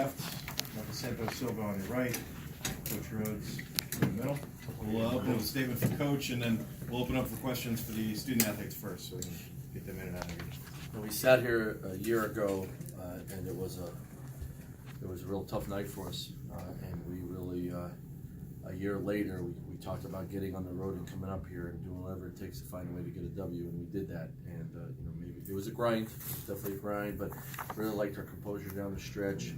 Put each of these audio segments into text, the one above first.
left, Santos-Silva on your right, Coach Rhoades in the middle. We'll open with a statement from Coach, and then we'll open up for questions for the student athletes first, so we can get them in and out of here. Well, we sat here a year ago, and it was a real tough night for us, and we really, a year later, we talked about getting on the road and coming up here and doing whatever it takes to find a way to get a W, and we did that. And maybe it was a grind, definitely a grind, but really liked our composure down the stretch.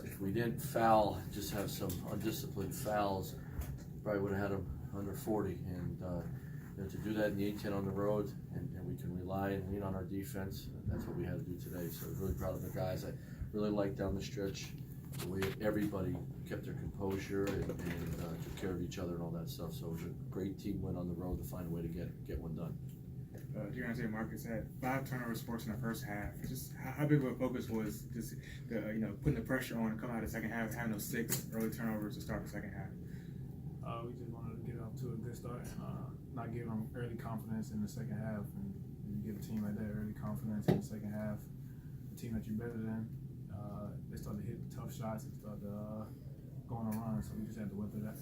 If we didn't foul, just have some undisciplined fouls, probably would have had them under 40. And to do that in the A-10 on the road, and we can rely and lean on our defense, that's what we had to do today. So I'm really proud of the guys. I really liked down the stretch the way everybody kept their composure and took care of each other and all that stuff. So it was a great team win on the road to find a way to get one done. Marcus had 5 turnovers forced in the first half. Just how big of a focus was just putting the pressure on and coming out of the second half, having those 6 early turnovers to start the second half. We just wanted to get off to a good start and not give them early confidence in the second half. And you give a team like that early confidence in the second half, the team that you're better than, they started to hit tough shots and started going on runs. So we just had to weather that.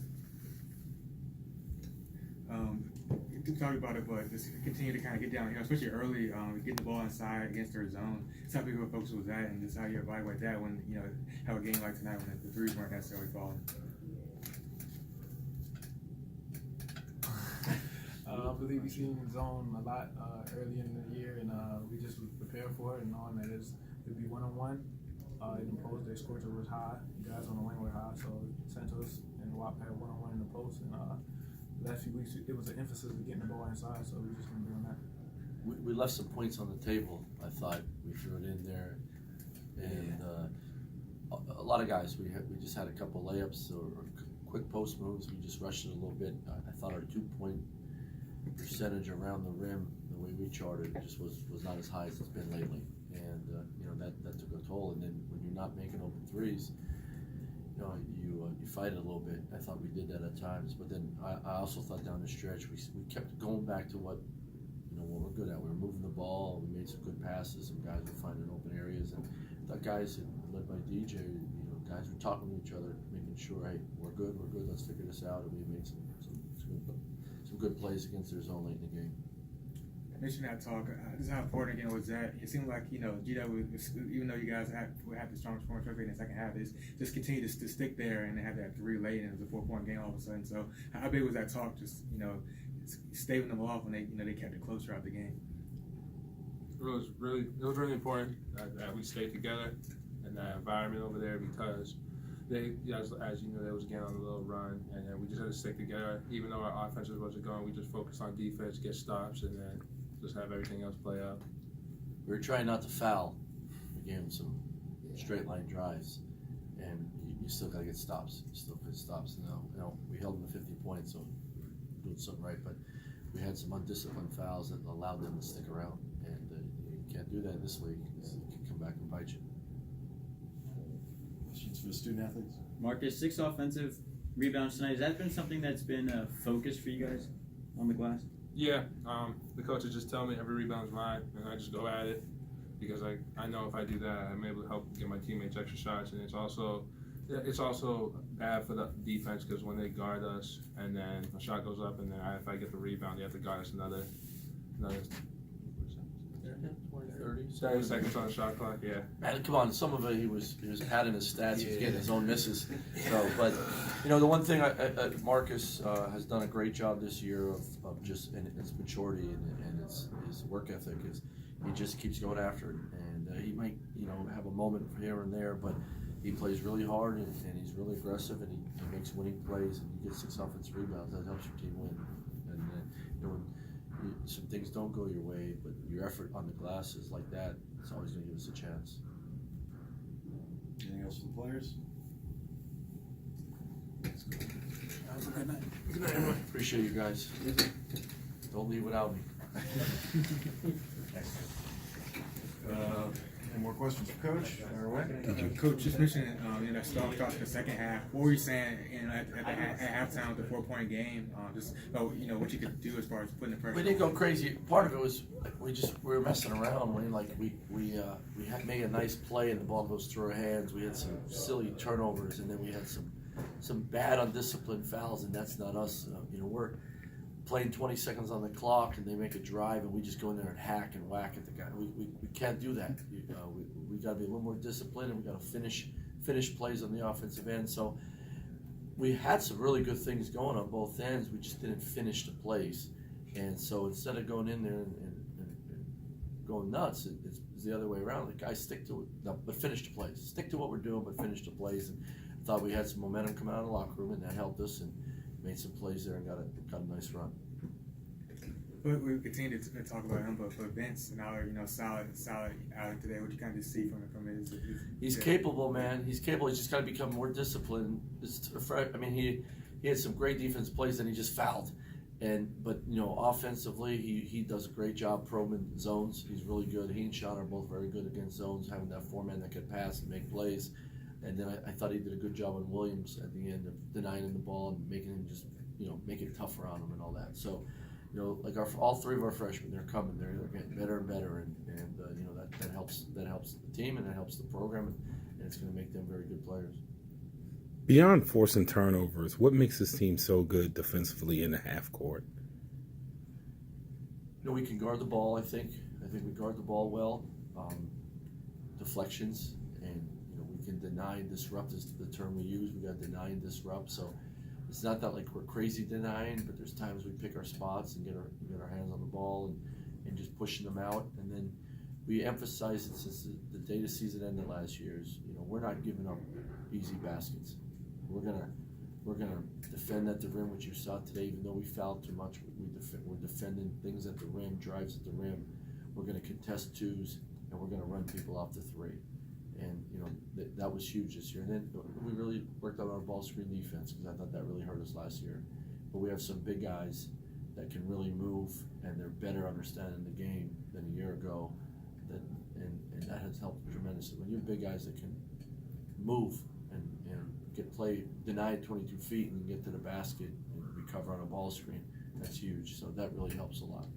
You talked about it, but just continue to kind of get down here, especially early, getting the ball inside against their zone. Just how big of a focus was that, and just how you evaluate that when have a game like tonight when the threes weren't necessarily falling. I believe we seen zone a lot early in the year, and we just was prepared for it, and knowing that it'd be one-on-one. In the post, their score total was high. The guys on the wing were high, so Santos and WAP had one-on-one in the post, and last few weeks it was an emphasis of getting the ball inside, so we're just gonna be on that. We left some points on the table. I thought we threw it in there, and a lot of guys. We just had a couple layups or quick post moves. We just rushed it a little bit. I thought our 2-point percentage around the rim, the way we charted, just was not as high as it's been lately, and that took a toll. And then when you're not making open threes, you fight it a little bit. I thought we did that at times, but then I also thought down the stretch we kept going back to what we're good at. We were moving the ball. We made some good passes. Some guys were finding open areas, and the guys led by DJ. Guys were talking to each other, making sure, hey, we're good. Let's figure this out. And we made some good plays against their zone late in the game. Mention that talk. Just how important again was that? It seemed like GW, even though you guys had the strongest scoring rate in the second half, is just continue to stick there and have that 3 late, and it was a 4-point game all of a sudden. So how big was that talk? Just staving them off when they kept it close throughout the game. It was really important that we stayed together in that environment over there, because they, as you know, they was getting on a little run, and then we just had to stick together. Even though our offenses wasn't going, we just focused on defense, get stops, and then just have everything else play out. We were trying not to foul. We gave them some straight line drives, and you still got to get stops. You still get stops. We held them to 50 points, so we're doing something right. But we had some undisciplined fouls that allowed them to stick around, and you can't do that this league. It can come back and bite you. Questions for the student athletes? Marcus, 6 offensive rebounds tonight. Has that been something that's been a focus for you guys on the glass? Yeah, the coaches just tell me every rebound's mine, and I just go at it, because I know if I do that, I'm able to help get my teammates extra shots. And it's also bad for the defense, because when they guard us and then a shot goes up, and then if I get the rebound, they have to guard us another 30 seconds on the shot clock. Yeah. Man, come on, some of it he was padding his stats. He was getting his own misses. So, but the one thing Marcus has done a great job this year of just in his maturity and his work ethic is he just keeps going after it. And he might have a moment here and there, but he plays really hard and he's really aggressive, and he makes winning plays, and you get 6 offensive rebounds. That helps your team win. And when some things don't go your way, but your effort on the glass is like that, it's always going to give us a chance. Anything else for the players? Have a good night. Good night, everyone. Appreciate you guys. Don't leave without me. Any more questions for Coach? Fire away. Coach, just mentioning that strong start to the second half. What were you saying at halftime with the 4-point game? Just what you could do as far as putting the pressure. We didn't go crazy. Part of it was we were messing around. We had made a nice play and the ball goes through our hands. We had some silly turnovers and then we had some bad undisciplined fouls, and that's not us. We're playing 20 seconds on the clock and they make a drive and we just go in there and hack and whack at the guy. We can't do that. We got to be a little more disciplined and we got to finish plays on the offensive end. So we had some really good things going on both ends. We just didn't finish the plays. And so instead of going in there and going nuts, it's the other way around. The guys stick to it, but finish the plays. Stick to what we're doing, but finish the plays. And I thought we had some momentum coming out of the locker room, and that helped us. And made some plays there and got a nice run. But we continue to talk about him, but Vince, solid outing today. What you kind of see from his He's capable, man. He's capable. He's just got to become more disciplined. He had some great defense plays and he just fouled. But offensively, he does a great job probing zones. He's really good. He and Sean are both very good against zones, having that four-man that can pass and make plays. And then I thought he did a good job on Williams at the end of denying him the ball and making him just, make it tougher on him and all that. So, all three of our freshmen, they're coming. They're getting better and better, and that helps the team and that helps the program, and it's going to make them very good players. Beyond forcing turnovers, what makes this team so good defensively in the half court? We can guard the ball. I think we guard the ball well. Deflections and. We can deny and disrupt is the term we use. We got to deny and disrupt. So it's not that we're crazy denying, but there's times we pick our spots and get our hands on the ball and just pushing them out. And then we emphasize it since the day the season ended last year is, we're not giving up easy baskets. We're gonna defend at the rim, which you saw today. Even though we fouled too much, we're defending things at the rim, drives at the rim. We're gonna contest twos, and we're gonna run people off the three. And that was huge this year. And then we really worked on our ball screen defense because I thought that really hurt us last year. But we have some big guys that can really move, and they're better understanding the game than a year ago. And that has helped tremendously. When you have big guys that can move and get play denied 22 feet and get to the basket and recover on a ball screen, that's huge. So that really helps a lot.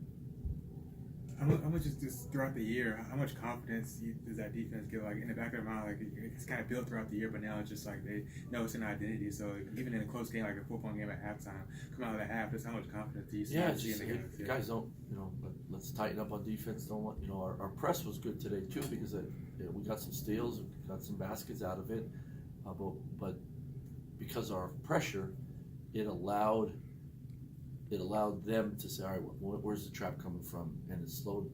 How much is this throughout the year? How much confidence does that defense get? In the back of their mind, it's kind of built throughout the year, but now it's just they know it's an identity. So even in a close game, like a 4-point game at halftime, come out of the half, just how much confidence do you see in the game? Guys don't, let's tighten up on defense. Don't want, our press was good today too because we got some steals, we got some baskets out of it, but because of our pressure, it allowed them to say, all right, where's the trap coming from? And it slowed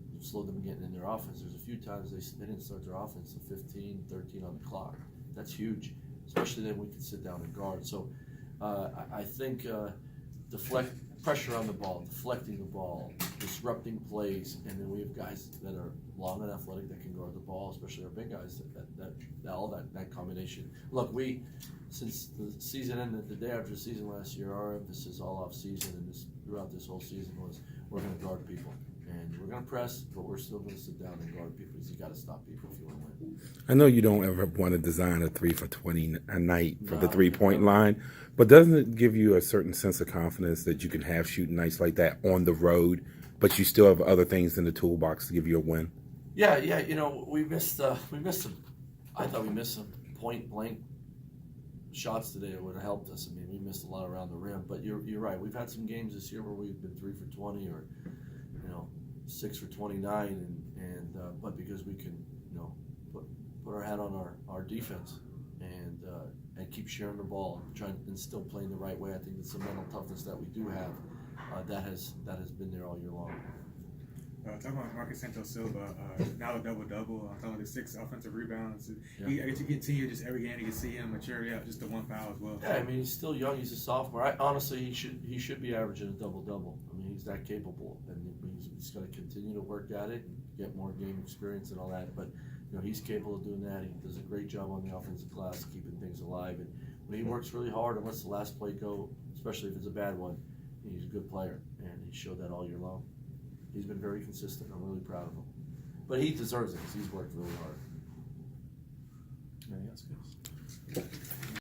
them getting in their offense. There's a few times they didn't start their offense at 15, 13 on the clock. That's huge, especially then we can sit down and guard. So I think pressure on the ball, deflecting the ball, disrupting plays, and then we have guys that are long and athletic that can guard the ball, especially our big guys, that combination. Look, since the season ended, the day after the season last year, our emphasis all off season and throughout this whole season was we're going to guard people. And we're going to press, but we're still going to sit down and guard people because you got to stop people if you want to win. I know you don't ever want to design a 3 for 20 a night for the 3-point line, but doesn't it give you a certain sense of confidence that you can have shooting nights like that on the road, but you still have other things in the toolbox to give you a win? Yeah. We missed some. I thought we missed some point blank shots today that would have helped us. I mean, we missed a lot around the rim, but you're right. We've had some games this year where we've been 3 for 20 or 6 for 29, but because we can put our hat on our defense and keep sharing the ball, trying and still playing the right way. I think it's the mental toughness that we do have that has been there all year long. Talking about Marcus Santos-Silva, now a double-double. Talking about the 6 offensive rebounds. Yeah. I guess you continue just every game you can see him mature. Yeah, just the 1 foul as well. Yeah, I mean he's still young. He's a sophomore. Honestly, he should be averaging a double-double. I mean he's that capable, and he's going to continue to work at it and get more game experience and all that. But he's capable of doing that. He does a great job on the offensive glass, keeping things alive. And when he works really hard and lets the last play go, especially if it's a bad one, he's a good player, and he showed that all year long. He's been very consistent. I'm really proud of him. But he deserves it because he's worked really hard. Anything else, guys?